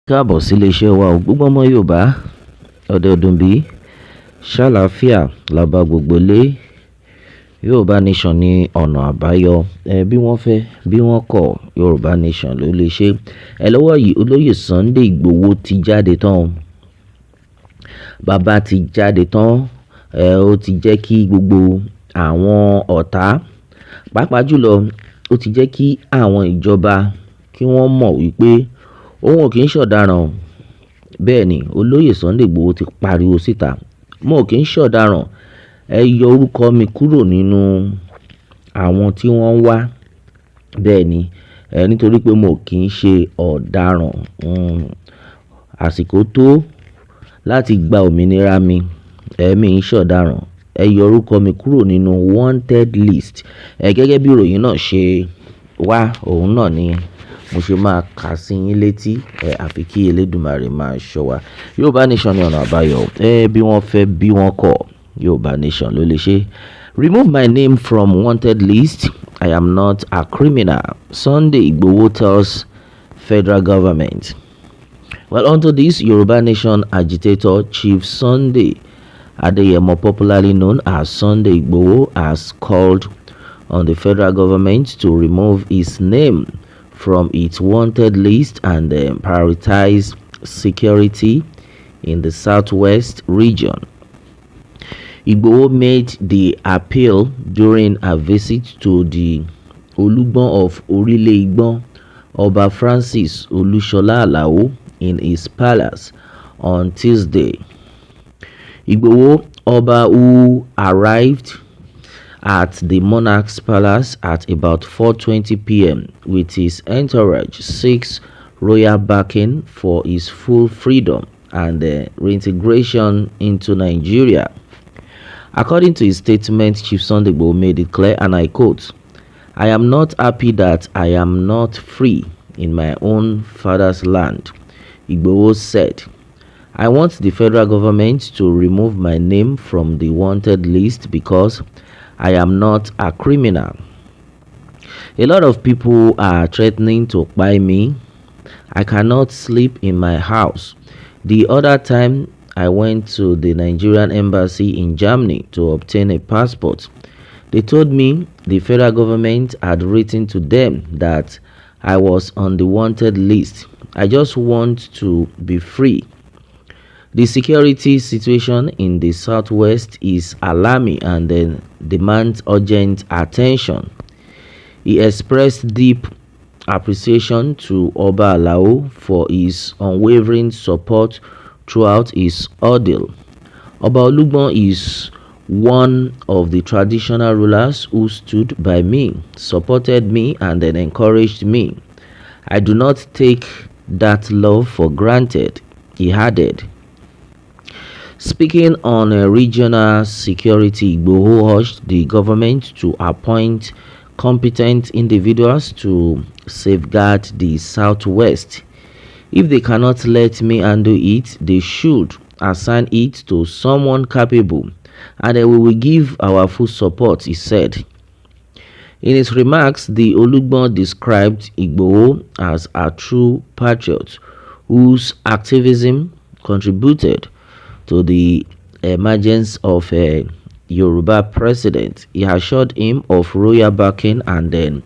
Káàbọ̀ sí iléeṣẹ́ wa ò gbogbo ọmọ Yorùbá ọdẹ ọdún bí ṣàlàáfíà la bá gbogbo lé. Yorùbá nation ní ọ̀nà àbáyọ bí wọ́n fẹ́ bí wọ́n kọ̀ Yorùbá nation ló lè ṣe. Lowoyi Olóyè Sunday Igboho ti jáde tán. Bàbá ti jáde tán. Ó ti jẹ́ kí gbogbo àwọn ọ̀tá pàápàá jùlọ ó ti jẹ́ kí àwọn ìjọba kí wọ́n mọ̀ wípé òun ò kì í ṣọ̀daràn. Bẹ́ẹ̀ ni Olóyè Sunday Igboho ti pariwo síta, mo ò kì í ṣọ̀daràn, ẹ yọ orúkọ mi kúrò nínú àwọn tí wọ́n ń wá. Bẹ́ẹ̀ ni nítorí pé mo kì í ṣe ọ̀daràn. Àsìkò tó láti gba òmìnira mi, mi ń ṣọ̀daràn, ẹ yọ orúkọ mi kúrò nínú wanted list. Gẹ́gẹ́ bí ìròyìn náà ṣe wá, òun náà ni mo ṣe máa kà sí yín létí. Àfi kí Eledumare máa ṣọ́ wa. Yorùbá nation ní ọ̀nà àbáyọ. Bí wọ́n fẹ́ bí wọ́n kọ̀ Yorùbá nation ló lè ṣe. Remove my name from wanted list. I am not a criminal. Sunday Igboho tells federal government. Well, onto this, Yorùbá nation agitator Chief Sunday Adeyemo, popularly known as Sunday Igboho, has called on the federal government to remove his name from its wanted list and prioritize security in the southwest region. Igboho made the appeal during a visit to the Olúgbọ́n of Orílẹ̀ Igbọ́n, Ọba Francis Olúṣọlá Àlàó, in his palace on Tuesday. Igboho Oba, who arrived at the monarch's palace at about 4:20 p.m. with his entourage, seeks royal backing for his full freedom and reintegration into Nigeria. According to his statement, Chief Sunday Igboho made it clear, and I quote, "I am not happy that I am not free in my own father's land," Igboho said. "I want the federal government to remove my name from the wanted list because I am not a criminal. A lot of people are threatening to buy me. I cannot sleep in my house. The other time I went to the Nigerian embassy in Germany to obtain a passport. They told me the federal government had written to them that I was on the wanted list. I just want to be free. The security situation in the southwest is alarming and demands urgent attention." He expressed deep appreciation to Oba Alao for his unwavering support throughout his ordeal. Oba Olugbon is one of the traditional rulers who stood by me, supported me, and encouraged me. I do not take that love for granted, he added. Speaking on regional security, Igboho urged the government to appoint competent individuals to safeguard the southwest. If they cannot let me handle it, they should assign it to someone capable, and we will give our full support, he said. In his remarks, the Olugbon described Igboho as a true patriot whose activism contributed to the emergence of a Yoruba president. He assured him of royal backing and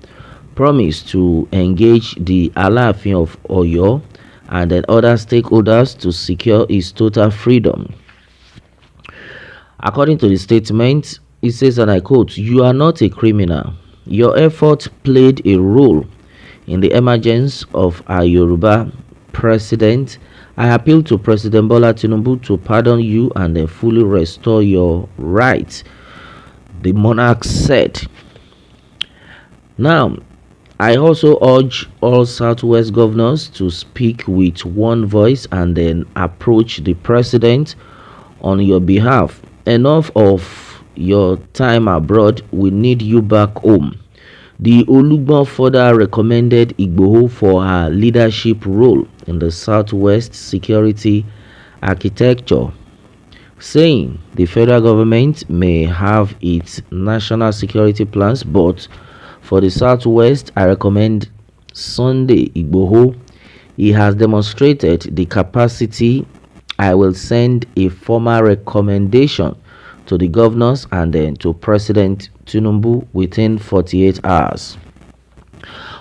promised to engage the Alaafin of Oyo and other stakeholders to secure his total freedom. According to the statement, it says, and I quote, "You are not a criminal. Your effort played a role in the emergence of a Yoruba president. I appeal to President Bola Tinubu to pardon you and fully restore your rights," the monarch said. Now, I also urge all Southwest governors to speak with one voice and approach the president on your behalf. Enough of your time abroad. We need you back home. The Olugbon further recommended Igboho for her leadership role in the southwest security architecture, saying the federal government may have its national security plans, but for the southwest, I recommend Sunday Igboho. He has demonstrated the capacity. I will send a formal recommendation to the governors and then to President Tinubu within 48 hours.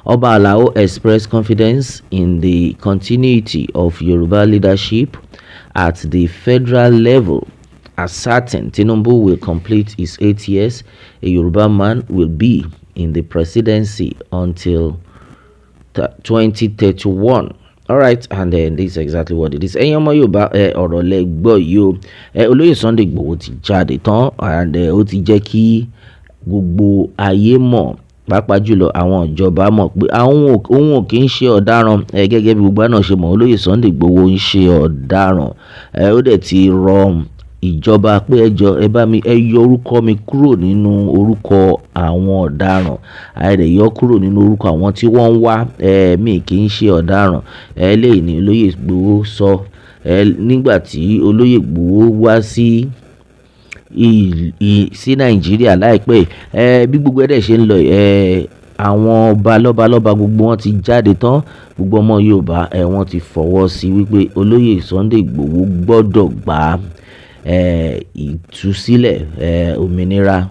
Oba Alao expressed confidence in the continuity of Yoruba leadership at the federal level. As certain Tinubu will complete his 8 years, a Yoruba man will be in the presidency until 2031. All right, and then this is exactly what it is. Ẹ̀yin ọmọ Yorùbá ọ̀rọ̀ lẹ gbọ́ yìí o. Olóyè Sunday Igboho ti jáde tán and ó ti jẹ́ kí gbogbo ayé mọ̀, pàápàá jùlọ àwọn ìjọba mọ̀ pé òun ò kì í ṣe ọ̀daràn. Gẹ́gẹ́ bí gbogbo náà ṣe mọ̀, Olóyè Sunday Igboho ń ṣe ọ̀daràn. Ó dẹ̀ ti rọ ìjọba pé ẹ bá mi yọ orúkọ mi kúrò nínú orúkọ àwọn ọ̀daràn, ẹ yọ kúrò nínú orúkọ àwọn tí wọ́n ń wá. Mi kì í ṣe ọ̀daràn. Eléyìí ni Olóyè Igboho sọ nígbà tí Olóyè Igboho wá sí Nàìjíríà láìpẹ́. Bí gbogbo ẹ̀dẹ̀ ṣe ń lọ àwọn ọba lọ́balọ́ba gbogbo wọn ti jáde tán. Gbogbo ọmọ Yorùbá wọ́n ti fọwọ́ sí wípé Olóyè Sunday Igboho gbọ́dọ̀ gba ìtúsílẹ̀ òmìnira.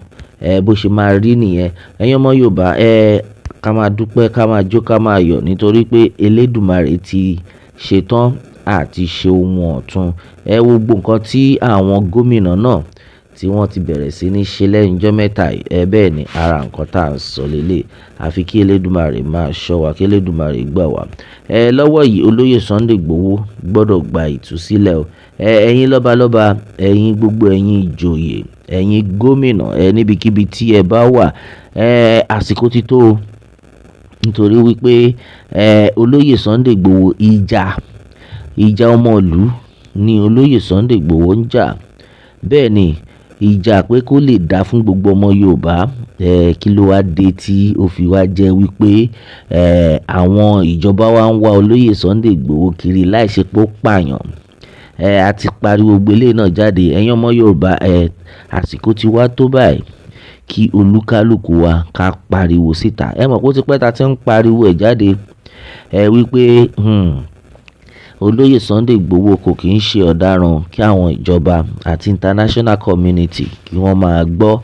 Bó ṣe máa rí nìyẹn. Ẹ̀yin ọmọ Yorùbá ká máa dúpẹ́, ká máa jó, ká máa yọ̀ nítorí pé Eledumare ti ṣetán àti ṣe ohun ọ̀tun. Gbogbo nǹkan tí àwọn gómìnà náà tí wọ́n ti bẹ̀rẹ̀ sí ní ṣe lẹ́yìn ọjọ́ mẹ́ta bẹ́ẹ̀ ni ara nǹkan tá à ń sọ lélẹ̀. Àfi kí Eledumare máa ṣọ́ wa, kí Eledumare gbà wá. Lọ́wọ́ yìí Olóyè Sunday Igboho gbọ́dọ̀ gba ìtúsílẹ̀ o. Ẹ̀yin lọ́balọ́ba, ẹ̀yin gbogbo ẹ̀yin ìjòyè, ẹ̀yin gómìnà níbikíbi tí ẹ bá wà, àsìkò ti tó o. Nítorí wípé Olóyè Sunday Igboho ìjà ọmọ ìlú ni Olóyè Sunday Igboho ń jà. Bẹ́ẹ̀ ni ìjà pé kó lè dá fún gbogbo ọmọ Yorùbá. Kí ló wá dé tí ó fi wá jẹ́ wípé àwọn ìjọba wa ń wá Olóyè Sunday Igboho kiri láìṣe pé ó pààyàn. A ti pariwo gbélé náà jáde. Ẹ̀yin ọmọ Yorùbá àsìkò ti wá tó báyìí kí olúkálùkù wa ká pariwo síta. Mọ̀ pé ó ti pẹ́ ta ti ń pariwo jáde wípé Olóyè Sunday Igboho kò kì í ṣe ọ̀daràn, kí àwọn ìjọba àti international community kí wọ́n máa gbọ́.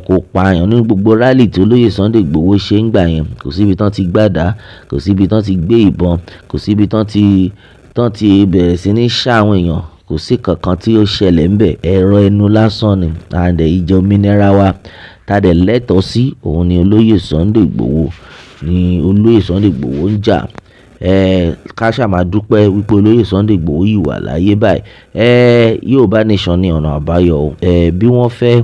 Kò pààyàn nínú gbogbo rally tí Olóyè Sunday Igboho ṣe ń gbà yẹn. Kò síbi tán ti gbàdá, kò síbi tán ti gbé ìbọn, kò síbi tán ti bẹ̀rẹ̀ sí ní ṣá àwọn èèyàn. Kò sí kankan tí ó ṣẹlẹ̀ ńbẹ̀. Ẹ̀rọ ẹnu lásán ni. And ìjẹ òmìnira wa tádẹ̀ lẹ́tọ̀ọ́ sí òun ni Olóyè Sunday Igboho ń jà. Ká ṣáà máa dúpẹ́ wípé Olóyè Sunday Igboho yìí wà láyé báyìí. Yorùbá nation ní ọ̀nà àbáyọ. Bí wọ́n fẹ́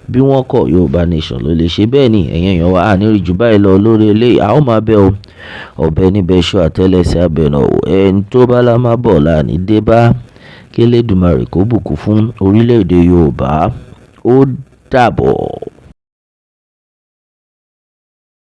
bí wọ́n kọ̀, Yorùbá nation ló lè ṣe. Bẹ́ẹ̀ ni ẹ̀yin èèyàn wa àníri jù báyìí lọ lórí eléyìí. A ó máa bẹ́ o ọ̀bẹ níbẹ̀ ṣọ́ àtẹ́lẹsẹ̀ abẹ̀nà o. Ẹni tó bá lá má bọ̀ láàní dé bá. Kí Eledumare kó bùkún fún orílẹ̀-èdè Yorùbá. Ó dàbọ̀.